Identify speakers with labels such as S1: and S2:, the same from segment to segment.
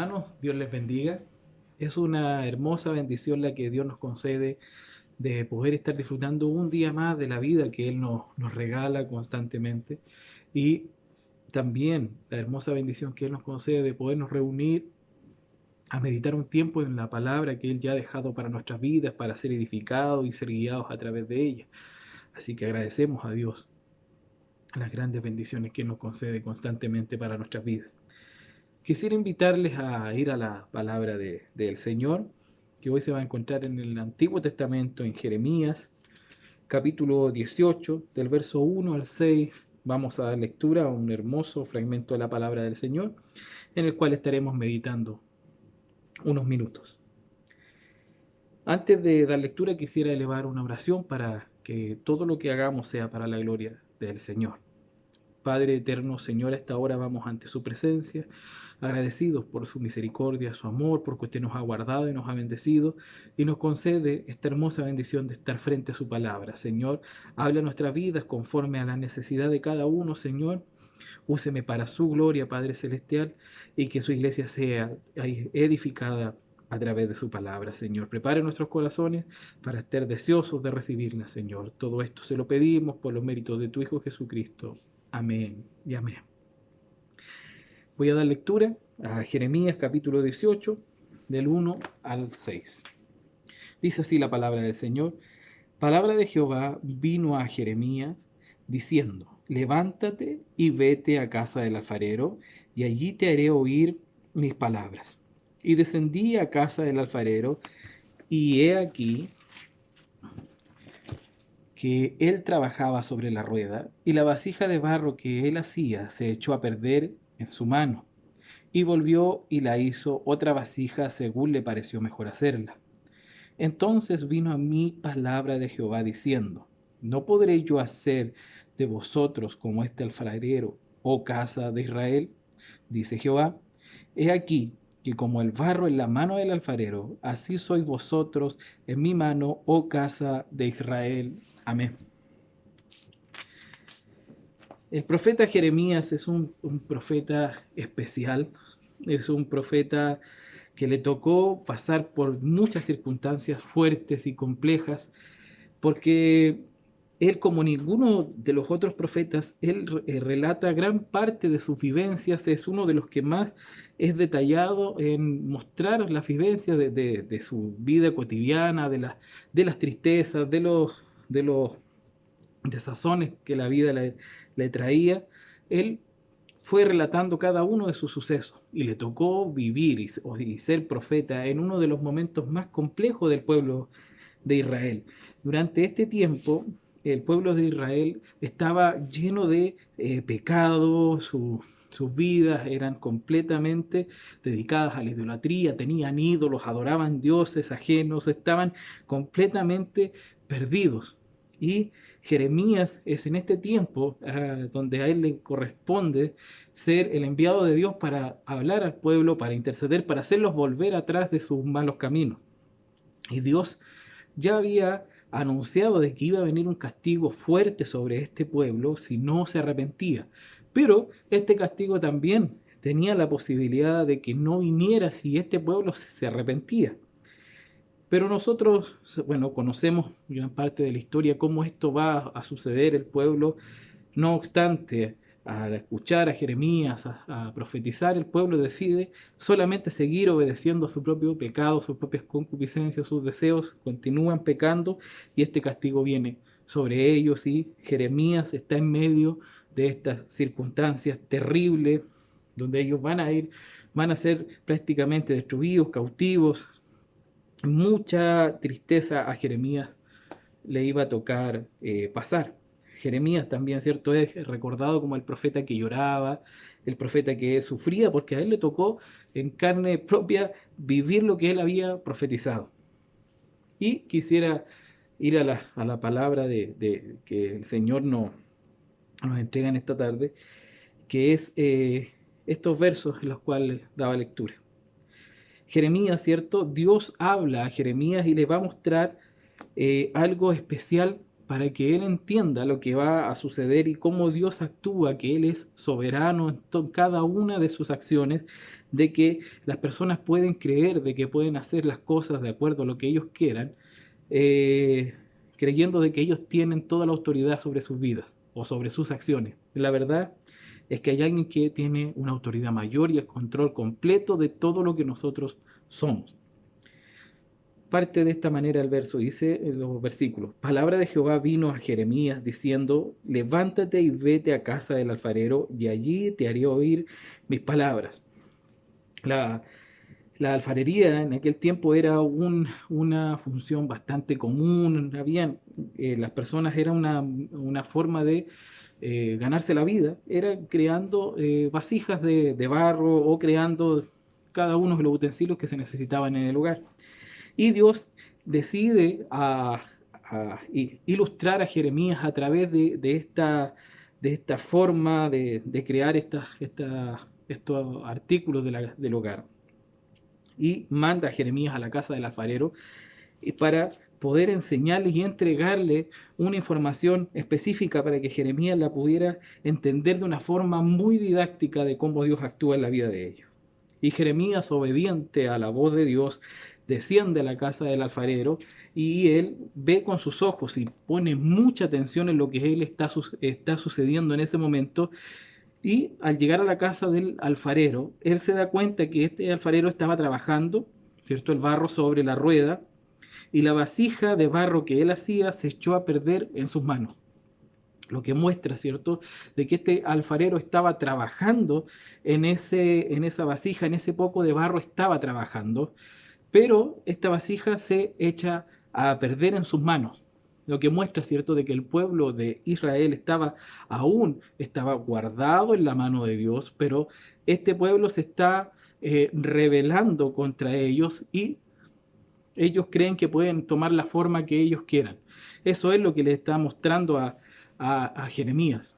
S1: Hermanos, Dios les bendiga. Es una hermosa bendición la que Dios nos concede de poder estar disfrutando un día más de la vida que Él nos regala constantemente. Y también la hermosa bendición que Él nos concede de podernos reunir a meditar un tiempo en la palabra que Él ya ha dejado para nuestras vidas, para ser edificados y ser guiados a través de ella. Así que agradecemos a Dios las grandes bendiciones que Él nos concede constantemente para nuestras vidas. Quisiera invitarles a ir a la palabra del Señor, que hoy se va a encontrar en el Antiguo Testamento, en Jeremías, capítulo 18, del verso 1 al 6. Vamos a dar lectura a un hermoso fragmento de la palabra del Señor, en el cual estaremos meditando unos minutos. Antes de dar lectura, quisiera elevar una oración para que todo lo que hagamos sea para la gloria del Señor. Padre eterno, Señor, a esta hora vamos ante su presencia, agradecidos por su misericordia, su amor, porque usted nos ha guardado y nos ha bendecido y nos concede esta hermosa bendición de estar frente a su palabra. Señor, habla nuestras vidas conforme a la necesidad de cada uno, Señor. Úseme para su gloria, Padre Celestial, y que su iglesia sea edificada a través de su palabra, Señor. Prepare nuestros corazones para estar deseosos de recibirla, Señor. Todo esto se lo pedimos por los méritos de tu Hijo Jesucristo. Amén y amén. Voy a dar lectura a Jeremías capítulo 18, del 1 al 6. Dice así la palabra del Señor. Palabra de Jehová vino a Jeremías diciendo: levántate y vete a casa del alfarero, y allí te haré oír mis palabras. Y descendí a casa del alfarero, y he aquí que él trabajaba sobre la rueda, y la vasija de barro que él hacía se echó a perder en su mano, y volvió y la hizo otra vasija según le pareció mejor hacerla. Entonces vino a mí palabra de Jehová diciendo: ¿no podré yo hacer de vosotros como este alfarero, oh casa de Israel? Dice Jehová: he aquí que como el barro en la mano del alfarero, así sois vosotros en mi mano, oh casa de Israel. Amén. El profeta Jeremías es un profeta especial, es un profeta que le tocó pasar por muchas circunstancias fuertes y complejas, porque él, como ninguno de los otros profetas, él relata gran parte de sus vivencias, es uno de los que más es detallado en mostrar las vivencias de su vida cotidiana, de las tristezas, de los desazones que la vida le traía. Él fue relatando cada uno de sus sucesos y le tocó vivir y ser profeta en uno de los momentos más complejos del pueblo de Israel. Durante este tiempo, el pueblo de Israel estaba lleno de pecados, sus vidas eran completamente dedicadas a la idolatría, tenían ídolos, adoraban dioses ajenos, estaban completamente perdidos. Y Jeremías es en este tiempo donde a él le corresponde ser el enviado de Dios para hablar al pueblo, para interceder, para hacerlos volver atrás de sus malos caminos. Y Dios ya había anunciado de que iba a venir un castigo fuerte sobre este pueblo si no se arrepentía. Pero este castigo también tenía la posibilidad de que no viniera si este pueblo se arrepentía. Pero nosotros, bueno, conocemos gran parte de la historia, cómo esto va a suceder. El pueblo, no obstante, al escuchar a Jeremías, a profetizar, el pueblo decide solamente seguir obedeciendo a su propio pecado, sus propias concupiscencias, sus deseos, continúan pecando y este castigo viene sobre ellos, y Jeremías está en medio de estas circunstancias terribles, donde ellos van a ser prácticamente destruidos, cautivos. Mucha tristeza a Jeremías le iba a tocar pasar. Jeremías también, ¿cierto?, es recordado como el profeta que lloraba, el profeta que sufría, porque a él le tocó en carne propia vivir lo que él había profetizado. Y quisiera ir a la palabra que el Señor nos entrega en esta tarde, que es estos versos en los cuales daba lectura. Jeremías, ¿cierto? Dios habla a Jeremías y le va a mostrar algo especial para que él entienda lo que va a suceder y cómo Dios actúa, que Él es soberano en cada una de sus acciones, de que las personas pueden creer, de que pueden hacer las cosas de acuerdo a lo que ellos quieran, eh, creyendo de que ellos tienen toda la autoridad sobre sus vidas o sobre sus acciones. La verdad es que hay alguien que tiene una autoridad mayor y el control completo de todo lo que nosotros somos. Parte de esta manera el verso, dice en los versículos: palabra de Jehová vino a Jeremías diciendo, levántate y vete a casa del alfarero y allí te haré oír mis palabras. La alfarería en aquel tiempo era una función bastante común. Las personas, era una forma de ganarse la vida, era creando vasijas de barro o creando cada uno de los utensilios que se necesitaban en el lugar. Y Dios decide ilustrar a Jeremías a través de esta forma de crear estos artículos del hogar. Y manda a Jeremías a la casa del alfarero para poder enseñarle y entregarle una información específica para que Jeremías la pudiera entender de una forma muy didáctica de cómo Dios actúa en la vida de ellos. Y Jeremías, obediente a la voz de Dios, desciende a la casa del alfarero y él ve con sus ojos y pone mucha atención en lo que él está sucediendo en ese momento. Y al llegar a la casa del alfarero, él se da cuenta que este alfarero estaba trabajando, ¿cierto?, el barro sobre la rueda, y la vasija de barro que él hacía se echó a perder en sus manos. Lo que muestra, ¿cierto?, de que este alfarero estaba trabajando en esa vasija, en ese poco de barro estaba trabajando, pero esta vasija se echa a perder en sus manos. Lo que muestra, ¿cierto?, de que el pueblo de Israel estaba guardado en la mano de Dios, pero este pueblo se está rebelando contra ellos y ellos creen que pueden tomar la forma que ellos quieran. Eso es lo que le está mostrando a Jeremías,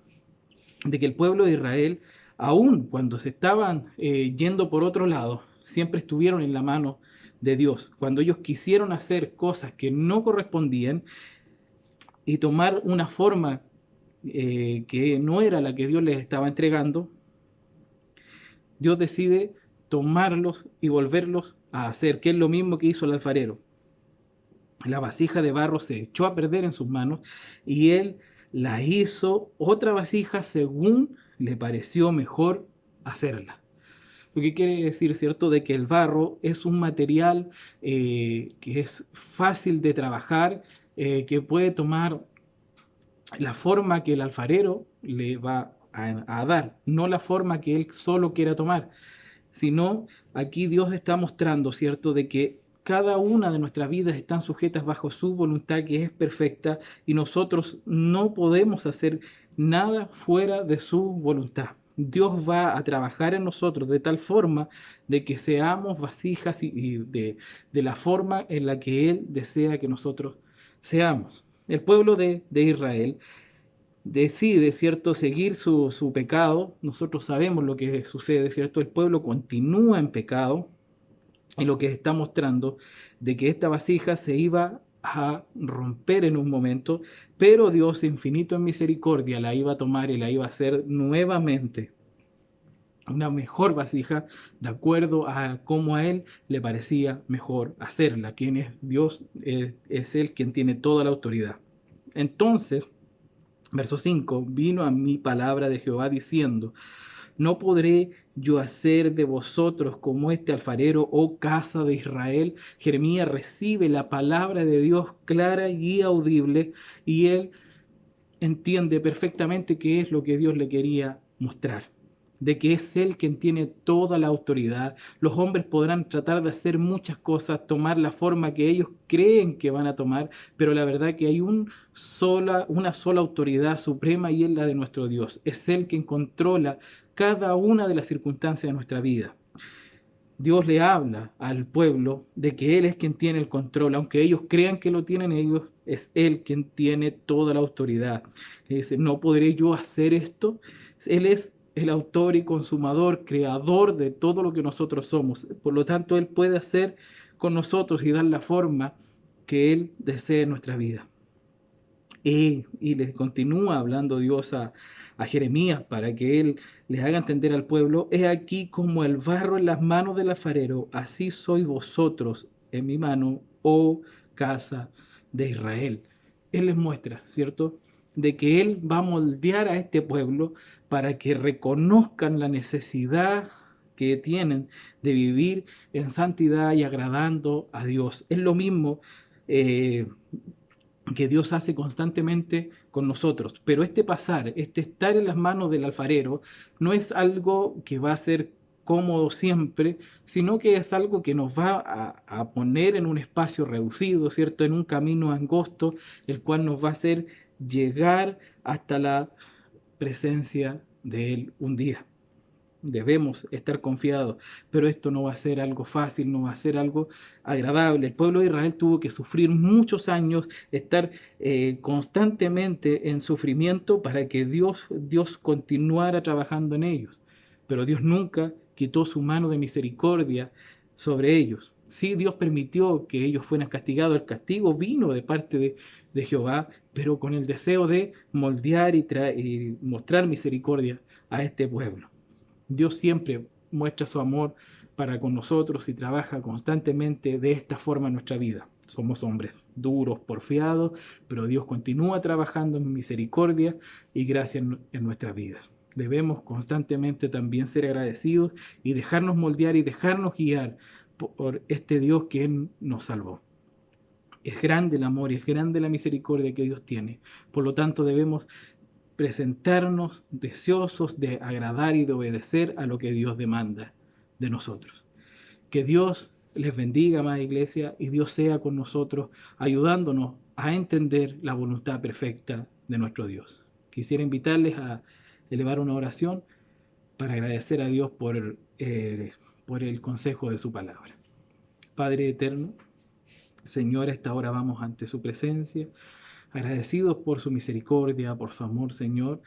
S1: de que el pueblo de Israel, aun cuando se estaban yendo por otro lado, siempre estuvieron en la mano de Dios. Cuando ellos quisieron hacer cosas que no correspondían y tomar una forma que no era la que Dios les estaba entregando, Dios decide tomarlos y volverlos a hacer, que es lo mismo que hizo el alfarero. La vasija de barro se echó a perder en sus manos y él la hizo otra vasija según le pareció mejor hacerla. Lo que quiere decir, ¿cierto?, de que el barro es un material que es fácil de trabajar, que puede tomar la forma que el alfarero le va a dar, no la forma que él solo quiera tomar, sino aquí Dios está mostrando, ¿cierto?, de que cada una de nuestras vidas están sujetas bajo su voluntad, que es perfecta, y nosotros no podemos hacer nada fuera de su voluntad. Dios va a trabajar en nosotros de tal forma de que seamos vasijas y de la forma en la que Él desea que nosotros seamos. El pueblo de Israel decide, ¿cierto?, seguir su pecado. Nosotros sabemos lo que sucede, ¿cierto? El pueblo continúa en pecado y lo que está mostrando de que esta vasija se iba a romper en un momento, pero Dios, infinito en misericordia, la iba a tomar y la iba a hacer nuevamente una mejor vasija, de acuerdo a cómo a Él le parecía mejor hacerla. Quien es Dios, es Él quien tiene toda la autoridad. Entonces, verso 5, vino a mí palabra de Jehová diciendo, ¿no podré yo hacer de vosotros como este alfarero, oh casa de Israel? Jeremías recibe la palabra de Dios clara y audible y él entiende perfectamente qué es lo que Dios le quería mostrar, de que es Él quien tiene toda la autoridad. Los hombres podrán tratar de hacer muchas cosas, tomar la forma que ellos creen que van a tomar, pero la verdad que hay una sola autoridad suprema y es la de nuestro Dios. Es Él quien controla cada una de las circunstancias de nuestra vida. Dios le habla al pueblo de que Él es quien tiene el control, aunque ellos crean que lo tienen ellos, es Él quien tiene toda la autoridad. Le dice, ¿no podré yo hacer esto? Él es el autor y consumador, creador de todo lo que nosotros somos. Por lo tanto, Él puede hacer con nosotros y dar la forma que Él desee en nuestra vida. Y le continúa hablando Dios a Jeremías para que él les haga entender al pueblo: he aquí como el barro en las manos del alfarero, así sois vosotros en mi mano, oh casa de Israel. Él les muestra, ¿cierto?, de que Él va a moldear a este pueblo para que reconozcan la necesidad que tienen de vivir en santidad y agradando a Dios. Es lo mismo eh, que Dios hace constantemente con nosotros. Pero este pasar, este estar en las manos del alfarero, no es algo que va a ser cómodo siempre, sino que es algo que nos va a poner en un espacio reducido, ¿cierto? En un camino angosto, el cual nos va a hacer llegar hasta la presencia de Él un día. Debemos estar confiados, pero esto no va a ser algo fácil, no va a ser algo agradable. El pueblo de Israel tuvo que sufrir muchos años, estar constantemente en sufrimiento para que Dios continuara trabajando en ellos. Pero Dios nunca quitó su mano de misericordia sobre ellos. Sí, Dios permitió que ellos fueran castigados. El castigo vino de parte de Jehová, pero con el deseo de moldear y mostrar misericordia a este pueblo. Dios siempre muestra su amor para con nosotros y trabaja constantemente de esta forma en nuestra vida. Somos hombres duros, porfiados, pero Dios continúa trabajando en misericordia y gracia en nuestras vidas. Debemos constantemente también ser agradecidos y dejarnos moldear y dejarnos guiar por este Dios que nos salvó. Es grande el amor y es grande la misericordia que Dios tiene. Por lo tanto, debemos presentarnos deseosos de agradar y de obedecer a lo que Dios demanda de nosotros. Que Dios les bendiga, amada iglesia, y Dios sea con nosotros, ayudándonos a entender la voluntad perfecta de nuestro Dios. Quisiera invitarles a elevar una oración para agradecer a Dios por el consejo de su palabra. Padre eterno, Señor, a esta hora vamos ante su presencia, agradecidos por su misericordia, por su amor, Señor.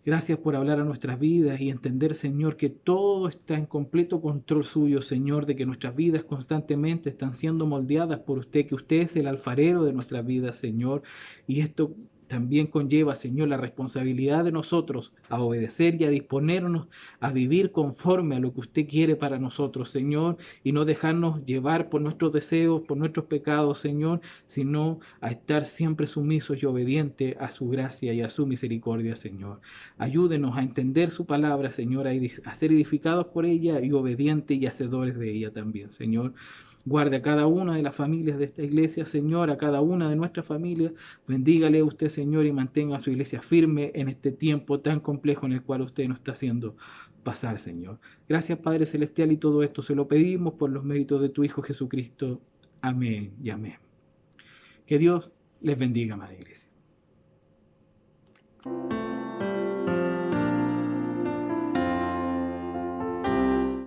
S1: Gracias por hablar a nuestras vidas y entender, Señor, que todo está en completo control suyo, Señor, de que nuestras vidas constantemente están siendo moldeadas por usted, que usted es el alfarero de nuestras vidas, Señor. Y esto también conlleva, Señor, la responsabilidad de nosotros a obedecer y a disponernos a vivir conforme a lo que usted quiere para nosotros, Señor, y no dejarnos llevar por nuestros deseos, por nuestros pecados, Señor, sino a estar siempre sumisos y obedientes a su gracia y a su misericordia, Señor. Ayúdenos a entender su palabra, Señor, a ser edificados por ella y obedientes y hacedores de ella también, Señor. Guarde a cada una de las familias de esta iglesia, Señor, a cada una de nuestras familias. Bendígale a usted, Señor, y mantenga a su iglesia firme en este tiempo tan complejo en el cual usted nos está haciendo pasar, Señor. Gracias, Padre Celestial, y todo esto se lo pedimos por los méritos de tu Hijo Jesucristo. Amén y amén. Que Dios les bendiga, amada iglesia.